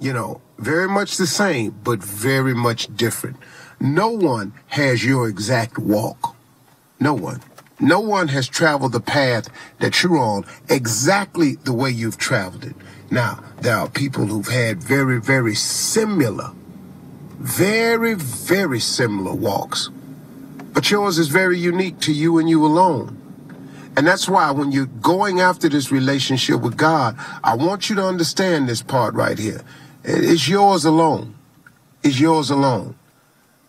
Very much the same, but very much different. No one has your exact walk. No one. No one has traveled the path that you're on exactly the way you've traveled it. Now, there are people who've had very, very similar walks. But yours is very unique to you and you alone. And that's why when you're going after this relationship with God, I want you to understand this part right here. It's yours alone. It's yours alone.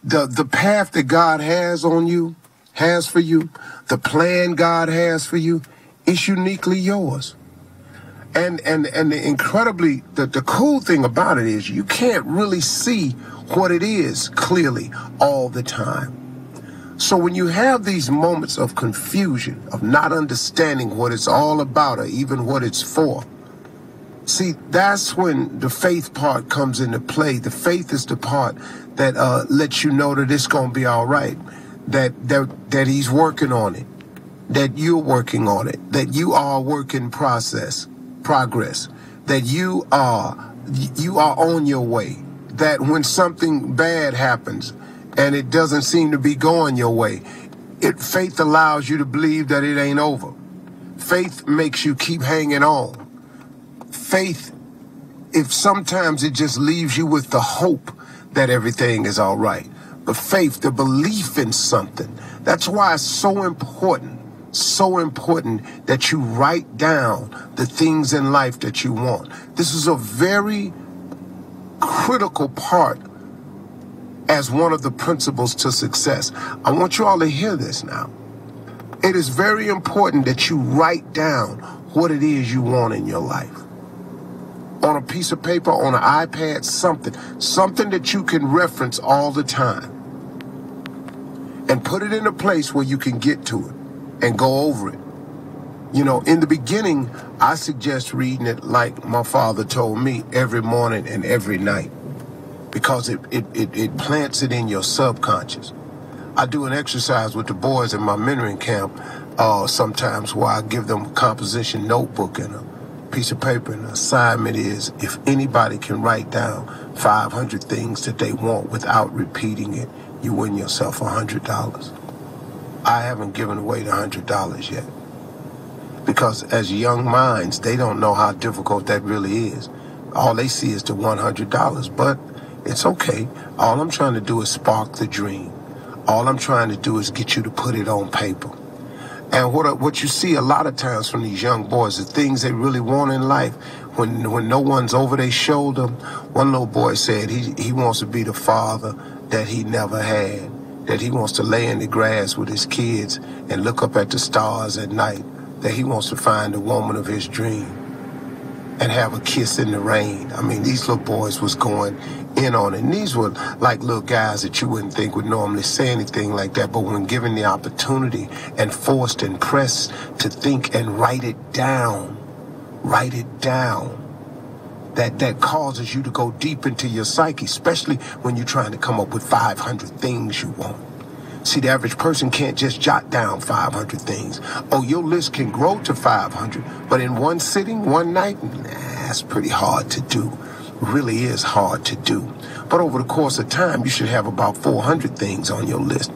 The path that God has for you, the plan God has for you, is uniquely yours. And the cool thing about it is you can't really see what it is clearly all the time. So when you have these moments of confusion, of not understanding what it's all about or even what it's for, see, that's when the faith part comes into play. The faith is the part that lets you know that it's going to be all right, that he's working on it, that you're working on it, that you are a work in progress, that you are on your way, that when something bad happens and it doesn't seem to be going your way, faith allows you to believe that it ain't over. Faith makes you keep hanging on. Faith, if sometimes it just leaves you with the hope that everything is all right. But faith, the belief in something, that's why it's so important that you write down the things in life that you want. This is a very critical part as one of the principles to success. I want you all to hear this now. It is very important that you write down what it is you want in your life. On a piece of paper, on an iPad, something that you can reference all the time. And put it in a place where you can get to it and go over it. In the beginning, I suggest reading it like my father told me, every morning and every night, because it plants it in your subconscious. I do an exercise with the boys in my mentoring camp sometimes where I give them a composition notebook and a piece of paper, and the assignment is, if anybody can write down 500 things that they want without repeating it, you win yourself $100. I haven't given away the $100 yet, because as young minds, they don't know how difficult that really is. All they see is the $100, but it's okay. All I'm trying to do is spark the dream. All I'm trying to do is get you to put it on paper. And what you see a lot of times from these young boys, the things they really want in life, when no one's over their shoulder. One little boy said he wants to be the father that he never had, that he wants to lay in the grass with his kids and look up at the stars at night, that he wants to find the woman of his dream and have a kiss in the rain. I mean, these little boys was going in on it. And these were like little guys that you wouldn't think would normally say anything like that, but when given the opportunity and forced and pressed to think and write it down, that causes you to go deep into your psyche, especially when you're trying to come up with 500 things you want. See, the average person can't just jot down 500 things. Oh, your list can grow to 500, but in one sitting, one night, that's pretty hard to do. Really is hard to do. But over the course of time, you should have about 400 things on your list.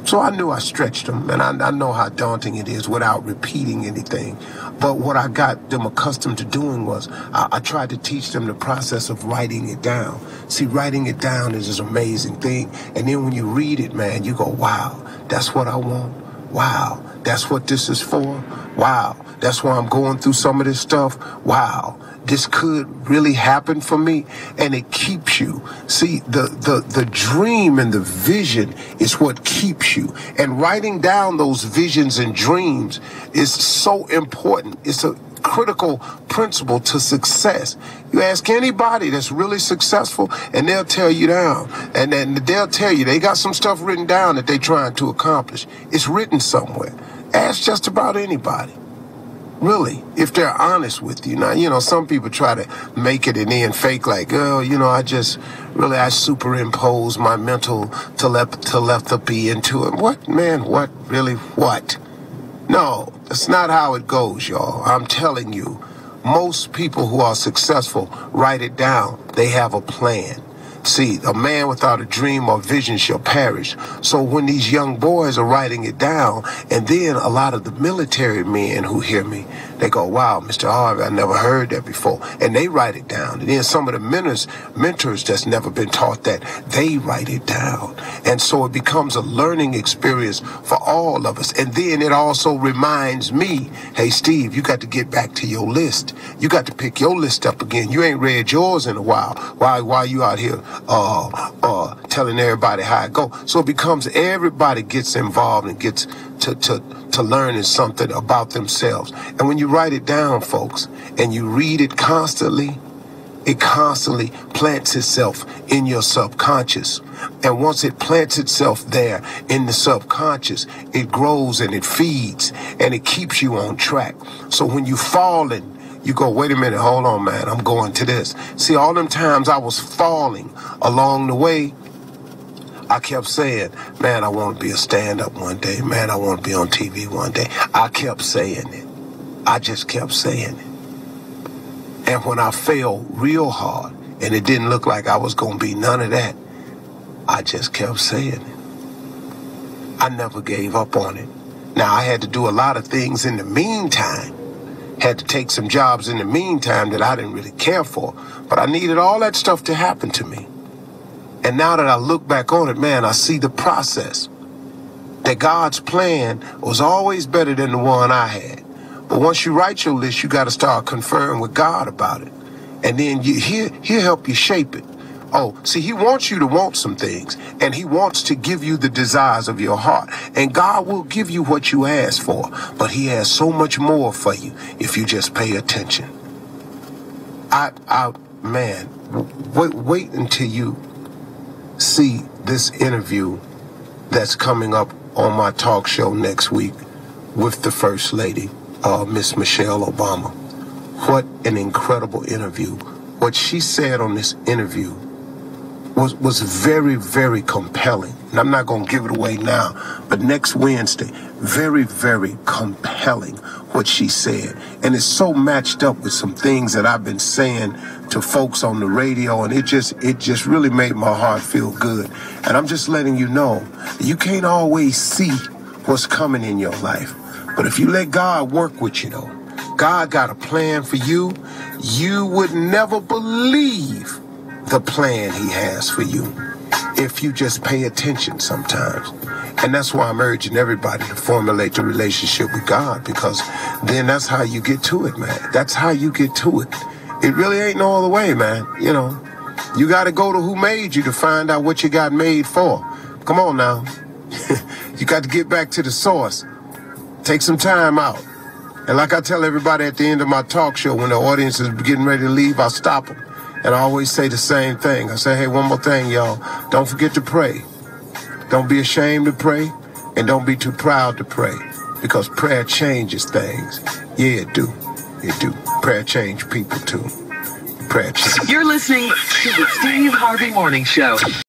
So I knew I stretched them, and I know how daunting it is without repeating anything. But what I got them accustomed to doing was I tried to teach them the process of writing it down. See, writing it down is an amazing thing. And then when you read it, man, you go, wow, that's what I want. Wow, that's what this is for. Wow, that's why I'm going through some of this stuff. Wow, this could really happen for me. And it keeps you. See, the dream and the vision is what keeps you. And writing down those visions and dreams is so important. It's a critical principle to success. You ask anybody that's really successful and they'll tell you down. And then they'll tell you they got some stuff written down that they're trying to accomplish. It's written somewhere. Ask just about anybody. Really, if they're honest with you. Now, some people try to make it and then fake like, oh, I superimpose my mental telepathy into it. What, man? What? Really? What? No, that's not how it goes, y'all. I'm telling you, most people who are successful write it down. They have a plan. See, a man without a dream or vision shall perish. So when these young boys are writing it down, and then a lot of the military men who hear me, they go, wow, Mr. Harvey, I never heard that before. And they write it down. And then some of the mentors that's never been taught that, they write it down. And so it becomes a learning experience for all of us. And then it also reminds me, hey, Steve, you got to get back to your list. You got to pick your list up again. You ain't read yours in a while. Why you out here telling everybody how it go? So it becomes everybody gets involved and gets to learning something about themselves. And when you write it down, folks, and you read it constantly plants itself in your subconscious. And once it plants itself there in the subconscious, it grows and it feeds and it keeps you on track. So when you falling, you go, wait a minute, hold on, man, I'm going to this. See, all them times I was falling along the way, I kept saying, man, I want to be a stand-up one day. Man, I want to be on TV one day. I kept saying it. I just kept saying it. And when I fell real hard and it didn't look like I was going to be none of that, I just kept saying it. I never gave up on it. Now, I had to do a lot of things in the meantime. Had to take some jobs in the meantime that I didn't really care for. But I needed all that stuff to happen to me. And now that I look back on it, man, I see the process. That God's plan was always better than the one I had. But once you write your list, you got to start conferring with God about it. And then he'll help you shape it. Oh, see, he wants you to want some things. And he wants to give you the desires of your heart. And God will give you what you ask for. But he has so much more for you if you just pay attention. Man, wait until you see this interview that's coming up on my talk show next week with the First Lady, Miss Michelle Obama. What an incredible interview. What she said on this interview was very, very compelling. And I'm not going to give it away now, but next Wednesday, very, very compelling what she said. And it's so matched up with some things that I've been saying to folks on the radio, and it just really made my heart feel good. And I'm just letting you know, you can't always see what's coming in your life. But if you let God work with you, though, God got a plan for you. You would never believe the plan he has for you if you just pay attention sometimes. And that's why I'm urging everybody to formulate the relationship with God, because then that's how you get to it, man. That's how you get to it. It really ain't no other way, man. You know, you got to go to who made you to find out what you got made for. Come on now. You got to get back to the source. Take some time out. And like I tell everybody at the end of my talk show, when the audience is getting ready to leave, I stop them. And I always say the same thing. I say, hey, one more thing, y'all. Don't forget to pray. Don't be ashamed to pray. And don't be too proud to pray. Because prayer changes things. Yeah, it do. It do. Prayer change people, too. Prayer change. You're listening to the Steve Harvey Morning Show.